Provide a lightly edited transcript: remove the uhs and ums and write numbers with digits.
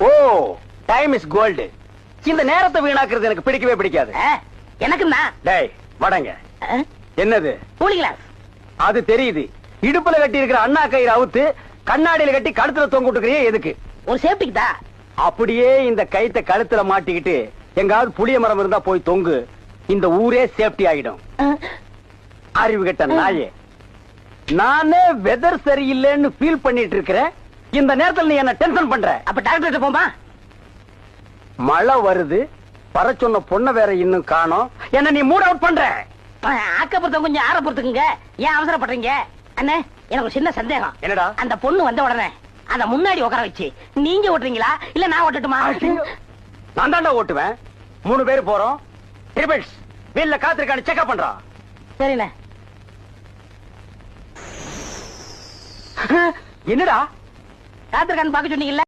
O, time is gold. இந்த நேரத்தை வீணாக்குறது எனக்கு பிடிக்கவே பிடிக்காது. எனக்குன்னா டேய் வடங்க. என்னது? Cooling glass. அது தெரியுது. இடுப்புல கட்டி இருக்கிற அண்ணா கயிறு அவுத்து கண்ணாடியில கட்டி கழுத்துல தொங்க விட்டுக்கிறியே எதுக்கு? ஒரு சேஃப்டிக்கு தான். அப்படியே இந்த கயித்தை கழுத்துல மாட்டிக்கிட்டு எங்காவது புளிய மரம் இருந்தா போய் தொங்கு. இந்த ஊரே சேஃப்டி ஆகிடும். அறிவு கெட்ட நாயே, நானே வெதர் சரியில்லைன்னு ஃபீல் பண்ணிட்டு இருக்கிறேன். இந்த நேரத்தில் நீ என்ன டென்ஷன் பண்ற? அப்ப டாக்டர் போமா. மழை வருது, வர சொன்ன பொண்ண வேற இன்னும் காணோம். என்ன நீ மூட் அவுட் பண்ற? ஆக்கப்புறத்த கொஞ்சம் ஆற பொறுத்துக்குங்க. ஏன் அவசரப்படுறீங்க? அண்ணே, எனக்கு ஒரு சின்ன சந்தேகம். என்னடா? அந்த பொண்ணு வந்த உடனே அத முன்னாடி உட்கார வச்சு நீங்க ஓட்டுறீங்களா இல்ல நான் ஓட்டட்டுமா? நான் தாண்டா ஓட்டுவேன். 3 பேர் போறோம். ட்ரிபிள்ஸ் வீல்ல காத்திருக்கான்னு செக்அப் பண்றான். சரிண்ணே. என்னடா காத்திருக்கான்னு பாக்க சொன்னீங்கல்ல,